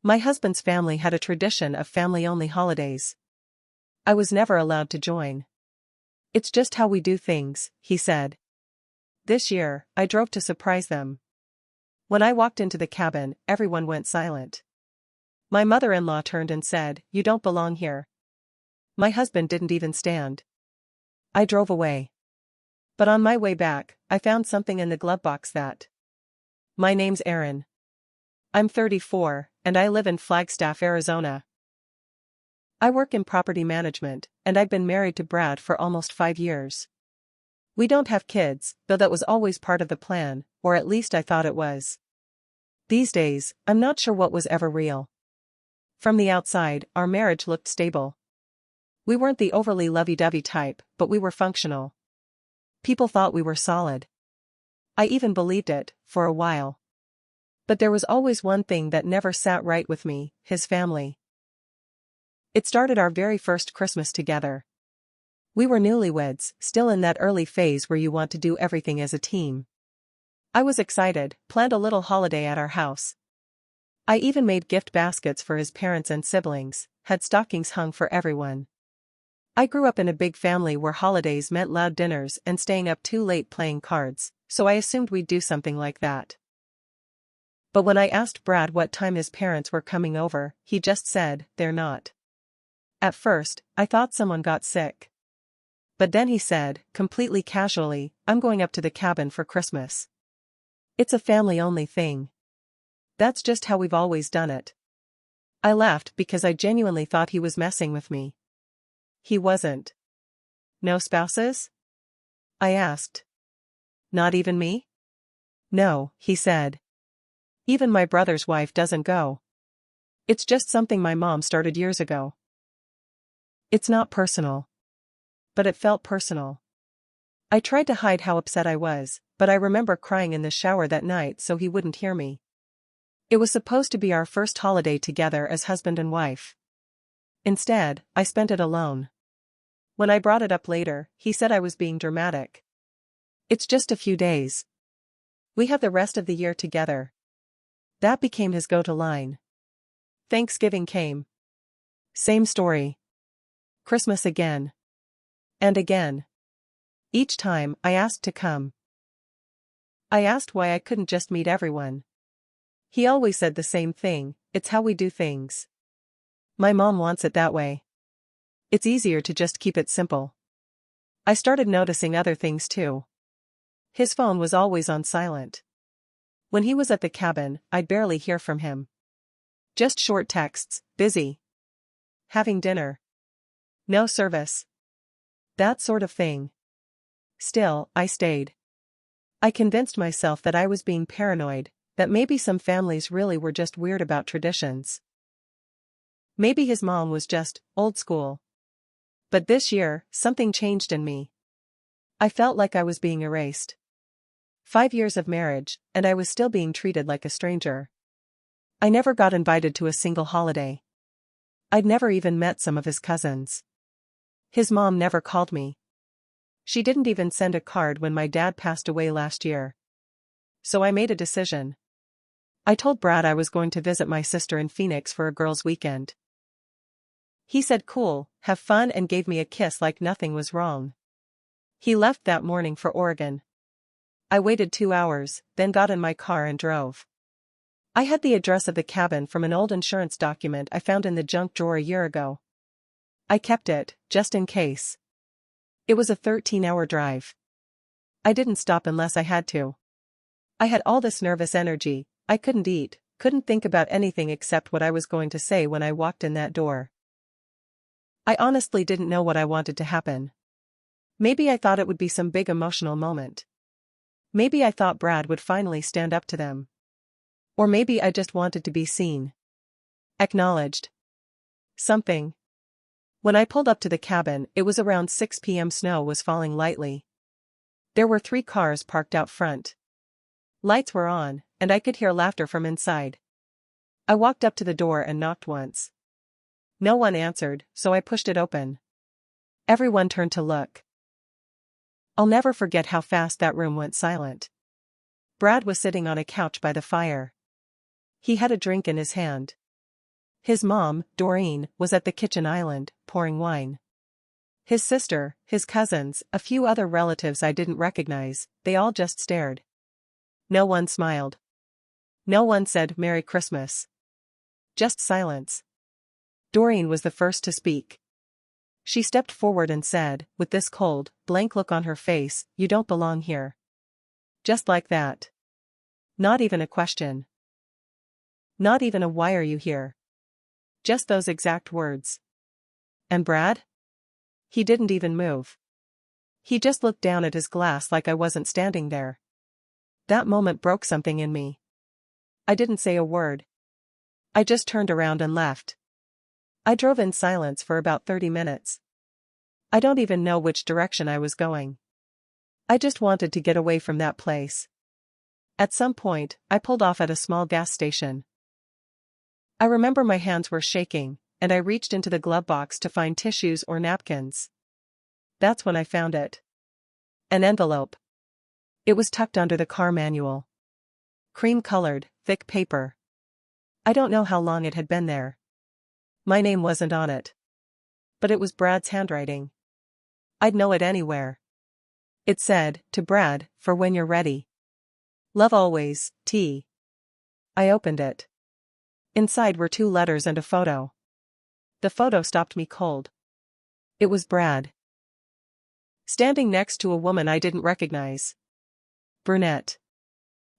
My husband's family had a tradition of family-only holidays. I was never allowed to join. It's just how we do things, he said. This year, I drove to surprise them. When I walked into the cabin, everyone went silent. My mother-in-law turned and said, "You don't belong here." My husband didn't even stand. I drove away. But on my way back, I found something in the glove box that. My name's Erin. I'm 34, and I live in Flagstaff, Arizona. I work in property management, and I've been married to Brad for almost 5 years. We don't have kids, though that was always part of the plan, or at least I thought it was. These days, I'm not sure what was ever real. From the outside, our marriage looked stable. We weren't the overly lovey-dovey type, but we were functional. People thought we were solid. I even believed it, for a while. But there was always one thing that never sat right with me: his family. It started our very first Christmas together. We were newlyweds, still in that early phase where you want to do everything as a team. I was excited, planned a little holiday at our house. I even made gift baskets for his parents and siblings, had stockings hung for everyone. I grew up in a big family where holidays meant loud dinners and staying up too late playing cards, so I assumed we'd do something like that. But when I asked Brad what time his parents were coming over, he just said, "They're not." At first, I thought someone got sick. But then he said, completely casually, "I'm going up to the cabin for Christmas. It's a family-only thing. That's just how we've always done it." I laughed because I genuinely thought he was messing with me. He wasn't. "No spouses?" I asked. "Not even me?" "No," he said. "Even my brother's wife doesn't go. It's just something my mom started years ago." It's not personal. But it felt personal. I tried to hide how upset I was, but I remember crying in the shower that night so he wouldn't hear me. It was supposed to be our first holiday together as husband and wife. Instead, I spent it alone. When I brought it up later, he said I was being dramatic. "It's just a few days. We have the rest of the year together." That became his go-to line. Thanksgiving came. Same story. Christmas again. And again. Each time, I asked to come. I asked why I couldn't just meet everyone. He always said the same thing: "It's how we do things. My mom wants it that way. It's easier to just keep it simple." I started noticing other things too. His phone was always on silent. When he was at the cabin, I'd barely hear from him. Just short texts: "Busy. Having dinner. No service." That sort of thing. Still, I stayed. I convinced myself that I was being paranoid, that maybe some families really were just weird about traditions. Maybe his mom was just old school. But this year, something changed in me. I felt like I was being erased. 5 years of marriage, and I was still being treated like a stranger. I never got invited to a single holiday. I'd never even met some of his cousins. His mom never called me. She didn't even send a card when my dad passed away last year. So I made a decision. I told Brad I was going to visit my sister in Phoenix for a girls' weekend. He said cool, have fun, and gave me a kiss like nothing was wrong. He left that morning for Oregon. I waited 2 hours, then got in my car and drove. I had the address of the cabin from an old insurance document I found in the junk drawer a year ago. I kept it, just in case. It was a 13-hour drive. I didn't stop unless I had to. I had all this nervous energy, I couldn't eat, couldn't think about anything except what I was going to say when I walked in that door. I honestly didn't know what I wanted to happen. Maybe I thought it would be some big emotional moment. Maybe I thought Brad would finally stand up to them. Or maybe I just wanted to be seen. Acknowledged. Something. When I pulled up to the cabin, it was around 6 p.m. Snow was falling lightly. There were 3 cars parked out front. Lights were on, and I could hear laughter from inside. I walked up to the door and knocked once. No one answered, so I pushed it open. Everyone turned to look. I'll never forget how fast that room went silent. Brad was sitting on a couch by the fire. He had a drink in his hand. His mom, Doreen, was at the kitchen island, pouring wine. His sister, his cousins, a few other relatives I didn't recognize, they all just stared. No one smiled. No one said Merry Christmas. Just silence. Doreen was the first to speak. She stepped forward and said, with this cold, blank look on her face, "You don't belong here." Just like that. Not even a question. Not even a "why are you here?" Just those exact words. And Brad? He didn't even move. He just looked down at his glass like I wasn't standing there. That moment broke something in me. I didn't say a word. I just turned around and left. I drove in silence for about 30 minutes. I don't even know which direction I was going. I just wanted to get away from that place. At some point, I pulled off at a small gas station. I remember my hands were shaking, and I reached into the glove box to find tissues or napkins. That's when I found it. An envelope. It was tucked under the car manual. Cream-colored, thick paper. I don't know how long it had been there. My name wasn't on it. But it was Brad's handwriting. I'd know it anywhere. It said, "To Brad, for when you're ready. Love always, T." I opened it. Inside were 2 letters and a photo. The photo stopped me cold. It was Brad. Standing next to a woman I didn't recognize. Brunette.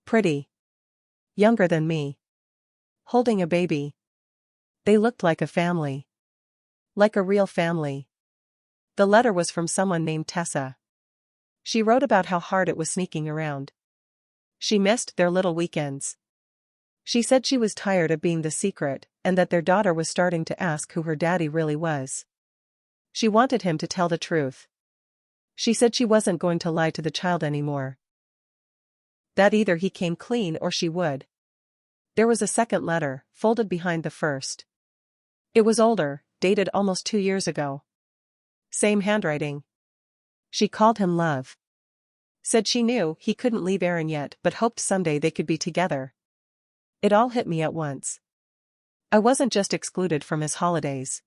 Pretty. Younger than me. Holding a baby. They looked like a family. Like a real family. The letter was from someone named Tessa. She wrote about how hard it was sneaking around. She missed their little weekends. She said she was tired of being the secret, and that their daughter was starting to ask who her daddy really was. She wanted him to tell the truth. She said she wasn't going to lie to the child anymore. That either he came clean or she would. There was a second letter, folded behind the first. It was older, dated almost 2 years ago. Same handwriting. She called him Love. Said she knew he couldn't leave Aaron yet but hoped someday they could be together. It all hit me at once. I wasn't just excluded from his holidays.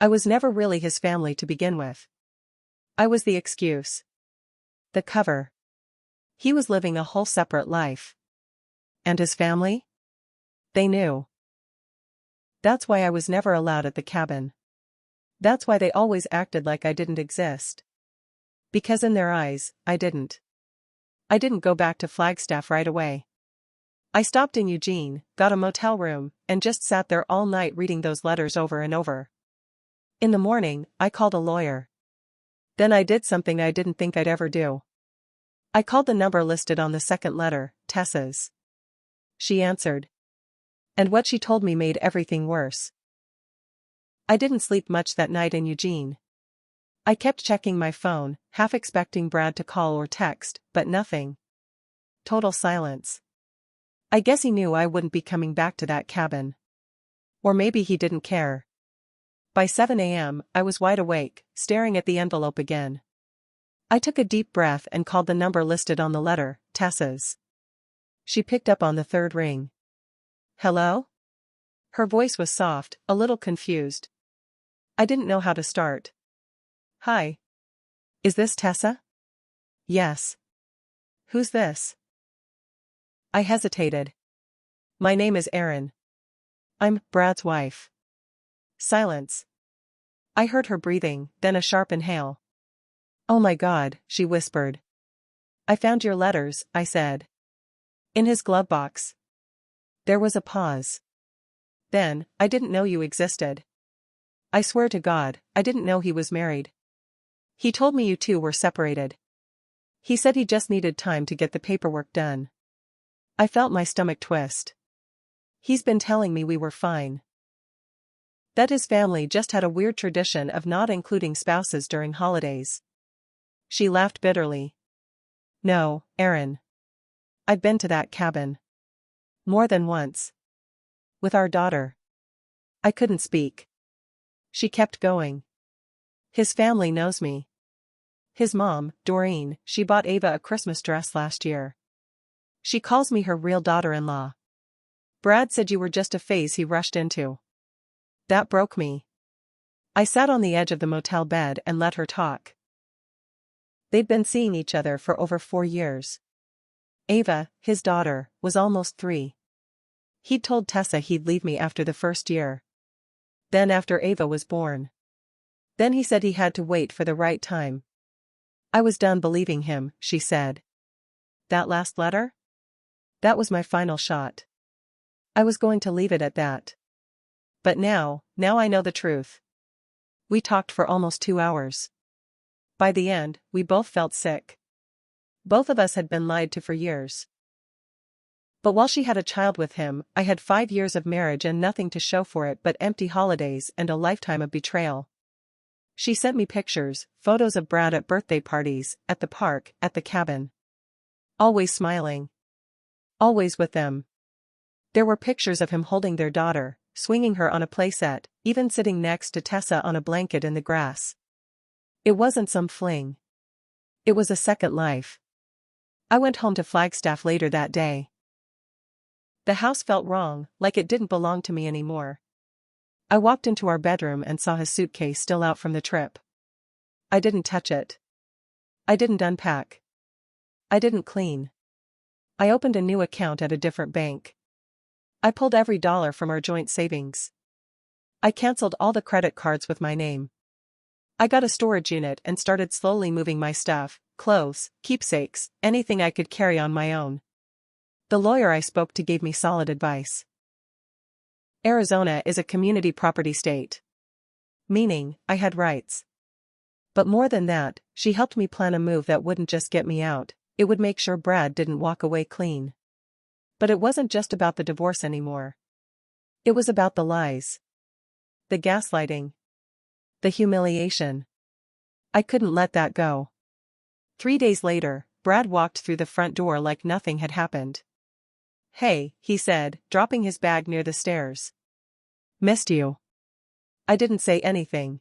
I was never really his family to begin with. I was the excuse. The cover. He was living a whole separate life. And his family? They knew. That's why I was never allowed at the cabin. That's why they always acted like I didn't exist. Because in their eyes, I didn't. I didn't go back to Flagstaff right away. I stopped in Eugene, got a motel room, and just sat there all night reading those letters over and over. In the morning, I called a lawyer. Then I did something I didn't think I'd ever do. I called the number listed on the second letter, Tessa's. She answered. And what she told me made everything worse. I didn't sleep much that night in Eugene. I kept checking my phone, half expecting Brad to call or text, but nothing. Total silence. I guess he knew I wouldn't be coming back to that cabin. Or maybe he didn't care. By 7 a.m., I was wide awake, staring at the envelope again. I took a deep breath and called the number listed on the letter, Tessa's. She picked up on the third ring. Hello? Her voice was soft, a little confused. I didn't know how to start. Hi. Is this Tessa? Yes. Who's this? I hesitated. My name is Erin. I'm Brad's wife. Silence. I heard her breathing, then a sharp inhale. Oh my God, she whispered. I found your letters, I said. In his glove box. There was a pause. Then, I didn't know you existed. I swear to God, I didn't know he was married. He told me you two were separated. He said he just needed time to get the paperwork done. I felt my stomach twist. He's been telling me we were fine. That his family just had a weird tradition of not including spouses during holidays. She laughed bitterly. No, Erin. I've been to that cabin. More than once. With our daughter. I couldn't speak. She kept going. His family knows me. His mom, Doreen, she bought Ava a Christmas dress last year. She calls me her real daughter-in-law. Brad said you were just a phase he rushed into. That broke me. I sat on the edge of the motel bed and let her talk. They'd been seeing each other for over 4 years. Ava, his daughter, was almost 3. He'd told Tessa he'd leave me after the first year. Then after Ava was born. Then he said he had to wait for the right time. I was done believing him, she said. That last letter? That was my final shot. I was going to leave it at that. But now I know the truth. We talked for almost 2 hours. By the end, we both felt sick. Both of us had been lied to for years. But while she had a child with him, I had 5 years of marriage and nothing to show for it but empty holidays and a lifetime of betrayal. She sent me pictures, photos of Brad at birthday parties, at the park, at the cabin. Always smiling. Always with them. There were pictures of him holding their daughter, swinging her on a playset, even sitting next to Tessa on a blanket in the grass. It wasn't some fling. It was a second life. I went home to Flagstaff later that day. The house felt wrong, like it didn't belong to me anymore. I walked into our bedroom and saw his suitcase still out from the trip. I didn't touch it. I didn't unpack. I didn't clean. I opened a new account at a different bank. I pulled every dollar from our joint savings. I canceled all the credit cards with my name. I got a storage unit and started slowly moving my stuff, clothes, keepsakes, anything I could carry on my own. The lawyer I spoke to gave me solid advice. Arizona is a community property state. Meaning, I had rights. But more than that, she helped me plan a move that wouldn't just get me out, it would make sure Brad didn't walk away clean. But it wasn't just about the divorce anymore. It was about the lies. The gaslighting. The humiliation. I couldn't let that go. 3 days later, Brad walked through the front door like nothing had happened. "Hey," he said, dropping his bag near the stairs. "Missed you." I didn't say anything.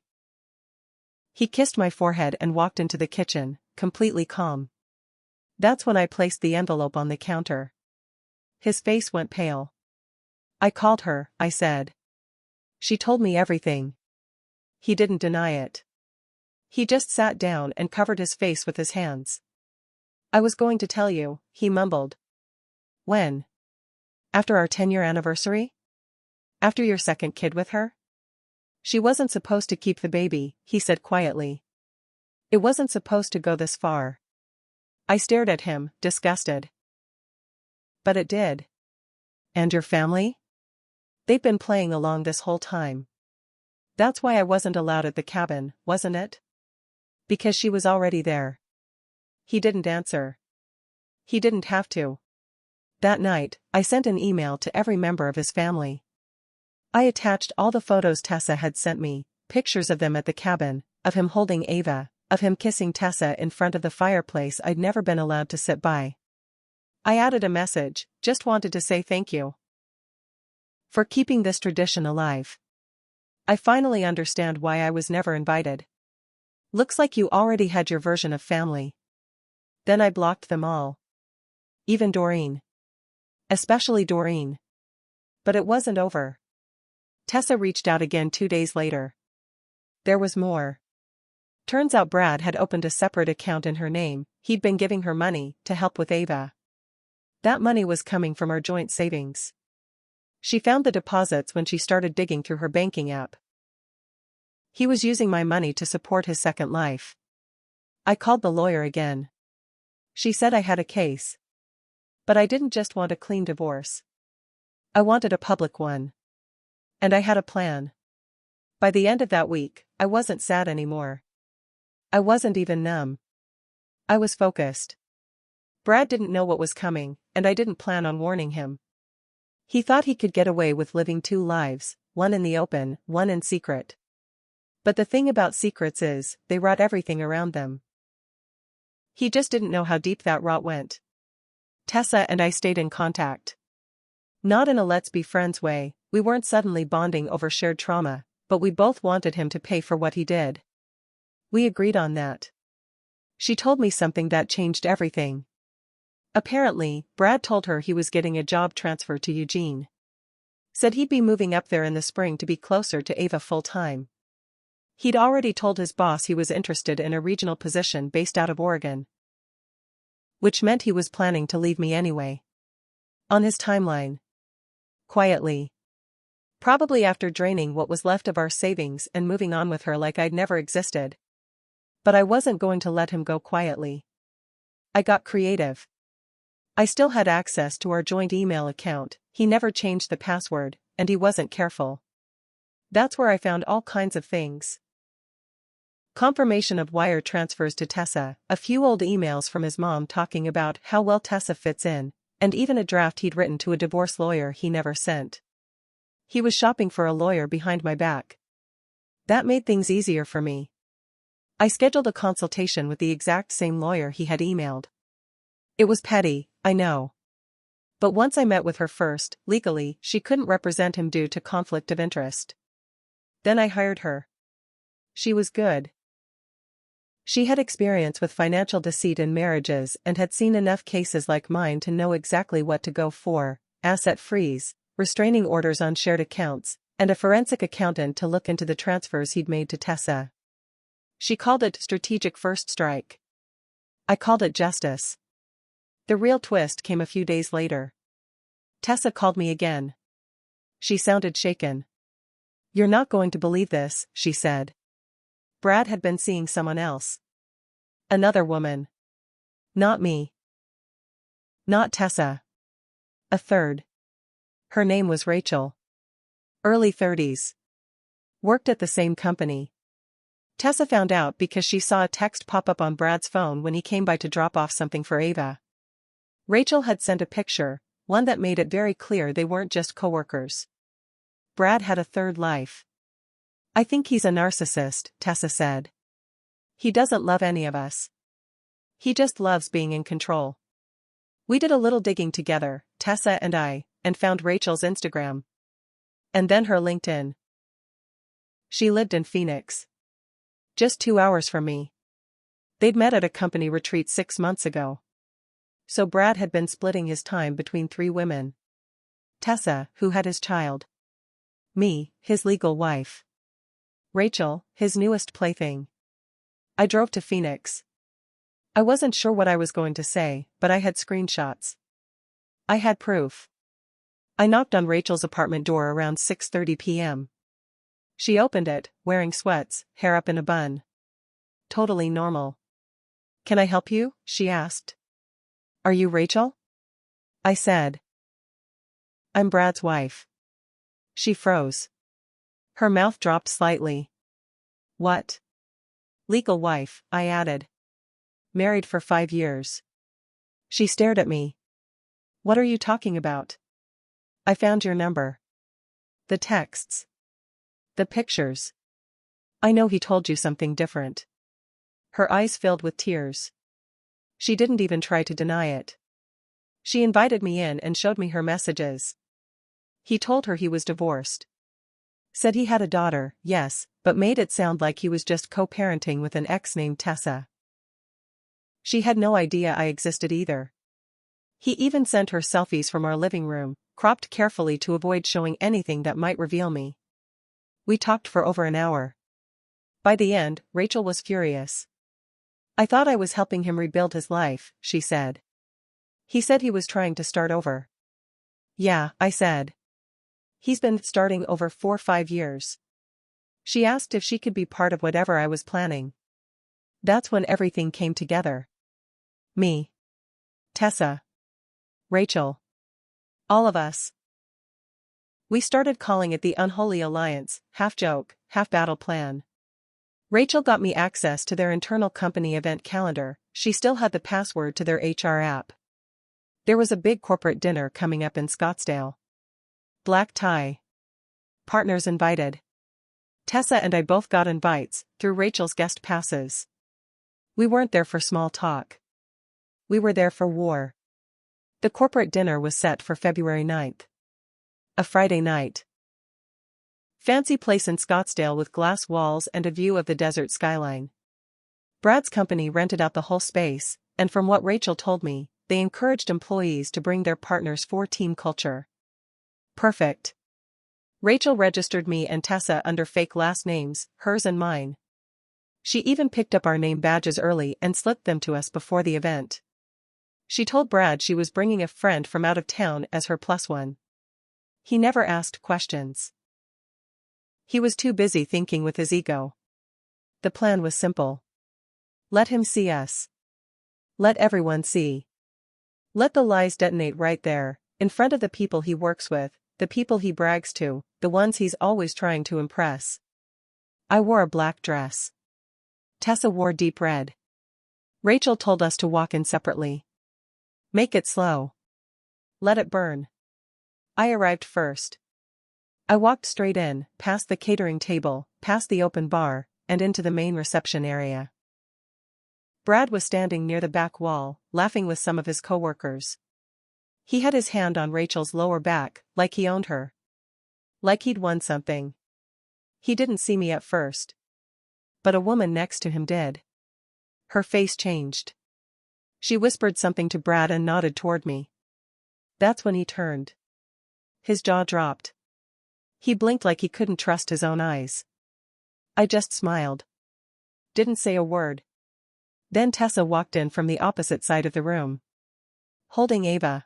He kissed my forehead and walked into the kitchen, completely calm. That's when I placed the envelope on the counter. His face went pale. "I called her," I said. "She told me everything." He didn't deny it. He just sat down and covered his face with his hands. "I was going to tell you," he mumbled. "When? After our 10-year anniversary? After your second kid with her?" "She wasn't supposed to keep the baby," he said quietly. "It wasn't supposed to go this far." I stared at him, disgusted. "But it did." "And your family? They've been playing along this whole time. That's why I wasn't allowed at the cabin, wasn't it? Because she was already there." He didn't answer. He didn't have to. That night, I sent an email to every member of his family. I attached all the photos Tessa had sent me, pictures of them at the cabin, of him holding Ava, of him kissing Tessa in front of the fireplace I'd never been allowed to sit by. I added a message, "Just wanted to say thank you for keeping this tradition alive. I finally understand why I was never invited. Looks like you already had your version of family." Then I blocked them all. Even Doreen. Especially Doreen. But it wasn't over. Tessa reached out again 2 days later. There was more. Turns out Brad had opened a separate account in her name. He'd been giving her money to help with Ava. That money was coming from our joint savings. She found the deposits when she started digging through her banking app. He was using my money to support his second life. I called the lawyer again. She said I had a case. But I didn't just want a clean divorce. I wanted a public one. And I had a plan. By the end of that week, I wasn't sad anymore. I wasn't even numb. I was focused. Brad didn't know what was coming, and I didn't plan on warning him. He thought he could get away with living 2 lives, one in the open, one in secret. But the thing about secrets is, they rot everything around them. He just didn't know how deep that rot went. Tessa and I stayed in contact. Not in a let's be friends way, we weren't suddenly bonding over shared trauma, but we both wanted him to pay for what he did. We agreed on that. She told me something that changed everything. Apparently, Brad told her he was getting a job transfer to Eugene. Said he'd be moving up there in the spring to be closer to Ava full-time. He'd already told his boss he was interested in a regional position based out of Oregon. Which meant he was planning to leave me anyway. On his timeline. Quietly. Probably after draining what was left of our savings and moving on with her like I'd never existed. But I wasn't going to let him go quietly. I got creative. I still had access to our joint email account, he never changed the password, and he wasn't careful. That's where I found all kinds of things. Confirmation of wire transfers to Tessa, a few old emails from his mom talking about how well Tessa fits in, and even a draft he'd written to a divorce lawyer he never sent. He was shopping for a lawyer behind my back. That made things easier for me. I scheduled a consultation with the exact same lawyer he had emailed. It was petty, I know. But once I met with her first, legally, she couldn't represent him due to conflict of interest. Then I hired her. She was good. She had experience with financial deceit in marriages and had seen enough cases like mine to know exactly what to go for: asset freeze, restraining orders on shared accounts, and a forensic accountant to look into the transfers he'd made to Tessa. She called it strategic first strike. I called it justice. The real twist came a few days later. Tessa called me again. She sounded shaken. "You're not going to believe this," she said. Brad had been seeing someone else. Another woman. Not me. Not Tessa. A third. Her name was Rachel. Early 30s. Worked at the same company. Tessa found out because she saw a text pop up on Brad's phone when he came by to drop off something for Ava. Rachel had sent a picture, one that made it very clear they weren't just coworkers. Brad had a third life. "I think he's a narcissist," Tessa said. "He doesn't love any of us. He just loves being in control." We did a little digging together, Tessa and I, and found Rachel's Instagram. And then her LinkedIn. She lived in Phoenix. Just 2 hours from me. They'd met at a company retreat 6 months ago. So Brad had been splitting his time between 3 women. Tessa, who had his child. Me, his legal wife. Rachel, his newest plaything. I drove to Phoenix. I wasn't sure what I was going to say, but I had screenshots. I had proof. I knocked on Rachel's apartment door around 6:30 p.m. She opened it, wearing sweats, hair up in a bun. Totally normal. "Can I help you?" she asked. "Are you Rachel?" I said. "I'm Brad's wife." She froze. Her mouth dropped slightly. "What?" "Legal wife," I added. "Married for 5 years." She stared at me. "What are you talking about?" "I found your number. The texts. The pictures. I know he told you something different." Her eyes filled with tears. She didn't even try to deny it. She invited me in and showed me her messages. He told her he was divorced. Said he had a daughter, yes, but made it sound like he was just co-parenting with an ex named Tessa. She had no idea I existed either. He even sent her selfies from our living room, cropped carefully to avoid showing anything that might reveal me. We talked for over an hour. By the end, Rachel was furious. "I thought I was helping him rebuild his life," she said. "He said he was trying to start over." "Yeah," I said. "He's been starting over for 5 years." She asked if she could be part of whatever I was planning. That's when everything came together. Me. Tessa. Rachel. All of us. We started calling it the Unholy Alliance, half joke, half battle plan. Rachel got me access to their internal company event calendar. She still had the password to their HR app. There was a big corporate dinner coming up in Scottsdale. Black tie. Partners invited. Tessa and I both got invites, through Rachel's guest passes. We weren't there for small talk. We were there for war. The corporate dinner was set for February 9th. A Friday night. Fancy place in Scottsdale with glass walls and a view of the desert skyline. Brad's company rented out the whole space, and from what Rachel told me, they encouraged employees to bring their partners for team culture. Perfect. Rachel registered me and Tessa under fake last names, hers and mine. She even picked up our name badges early and slipped them to us before the event. She told Brad she was bringing a friend from out of town as her plus one. He never asked questions. He was too busy thinking with his ego. The plan was simple. Let him see us. Let everyone see. Let the lies detonate right there, in front of the people he works with, the people he brags to, the ones he's always trying to impress. I wore a black dress. Tessa wore deep red. Rachel told us to walk in separately. Make it slow. Let it burn. I arrived first. I walked straight in, past the catering table, past the open bar, and into the main reception area. Brad was standing near the back wall, laughing with some of his coworkers. He had his hand on Rachel's lower back, like he owned her. Like he'd won something. He didn't see me at first. But a woman next to him did. Her face changed. She whispered something to Brad and nodded toward me. That's when he turned. His jaw dropped. He blinked like he couldn't trust his own eyes. I just smiled. Didn't say a word. Then Tessa walked in from the opposite side of the room. Holding Ava.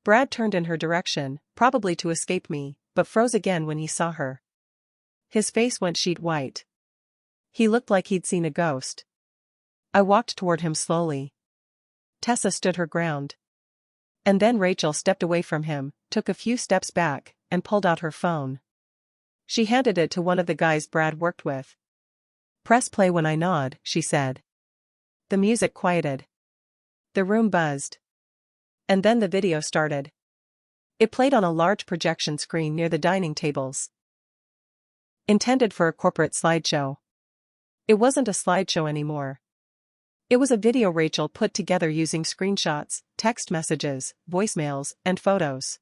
Brad turned in her direction, probably to escape me, but froze again when he saw her. His face went sheet white. He looked like he'd seen a ghost. I walked toward him slowly. Tessa stood her ground. And then Rachel stepped away from him, took a few steps back, and pulled out her phone. She handed it to one of the guys Brad worked with. Press play when I nod, she said. The music quieted. The room buzzed. And then the video started. It played on a large projection screen near the dining tables. Intended for a corporate slideshow. It wasn't a slideshow anymore. It was a video Rachel put together using screenshots, text messages, voicemails, and photos.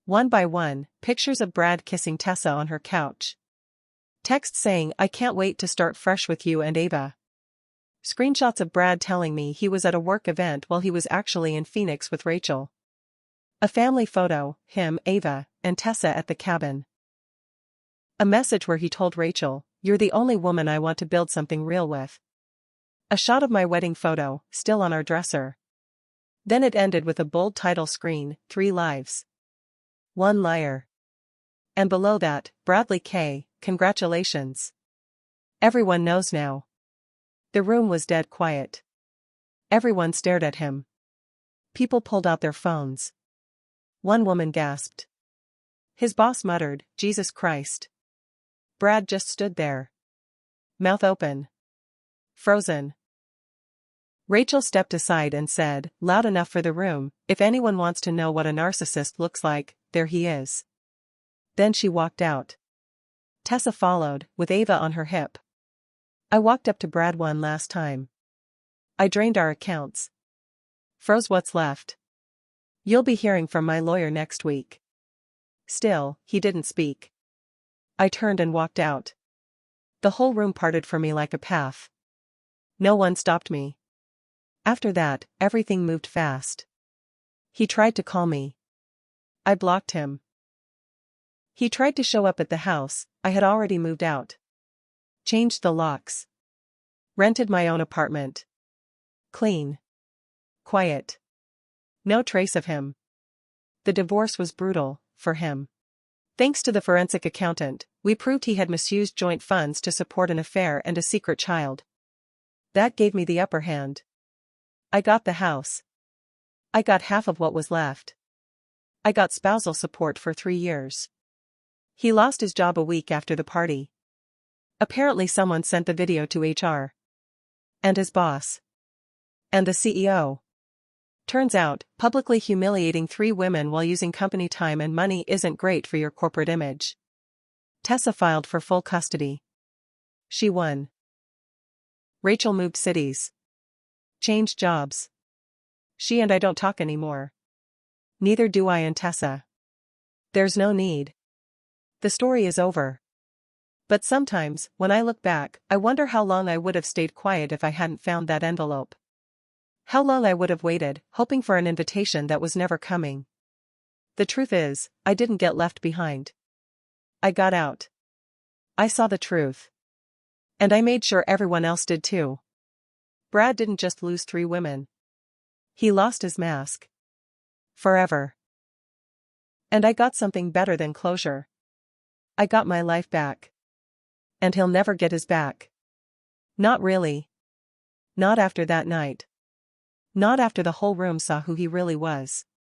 One by one, pictures of Brad kissing Tessa on her couch. Text saying, "I can't wait to start fresh with you and Ava." Screenshots of Brad telling me he was at a work event while he was actually in Phoenix with Rachel. A family photo, him, Ava, and Tessa at the cabin. A message where he told Rachel, "You're the only woman I want to build something real with." A shot of my wedding photo, still on our dresser. Then it ended with a bold title screen, 3 lives. 1 liar. And below that, Bradley K., congratulations. Everyone knows now. The room was dead quiet. Everyone stared at him. People pulled out their phones. One woman gasped. His boss muttered, "Jesus Christ." Brad just stood there. Mouth open. Frozen. Rachel stepped aside and said, loud enough for the room, "If anyone wants to know what a narcissist looks like, there he is." Then she walked out. Tessa followed, with Ava on her hip. I walked up to Brad one last time. I drained our accounts. Froze what's left. "You'll be hearing from my lawyer next week." Still, he didn't speak. I turned and walked out. The whole room parted for me like a path. No one stopped me. After that, everything moved fast. He tried to call me. I blocked him. He tried to show up at the house. I had already moved out. Changed the locks. Rented my own apartment. Clean. Quiet. No trace of him. The divorce was brutal, for him. Thanks to the forensic accountant, we proved he had misused joint funds to support an affair and a secret child. That gave me the upper hand. I got the house. I got half of what was left. I got spousal support for 3 years. He lost his job a week after the party. Apparently someone sent the video to HR. And his boss. And the CEO. Turns out, publicly humiliating 3 women while using company time and money isn't great for your corporate image. Tessa filed for full custody. She won. Rachel moved cities. Changed jobs. She and I don't talk anymore. Neither do I and Tessa. There's no need. The story is over. But sometimes, when I look back, I wonder how long I would have stayed quiet if I hadn't found that envelope. How long I would have waited, hoping for an invitation that was never coming. The truth is, I didn't get left behind. I got out. I saw the truth. And I made sure everyone else did too. Brad didn't just lose 3 women. He lost his mask. Forever. And I got something better than closure. I got my life back. And he'll never get his back. Not really. Not after that night. Not after the whole room saw who he really was.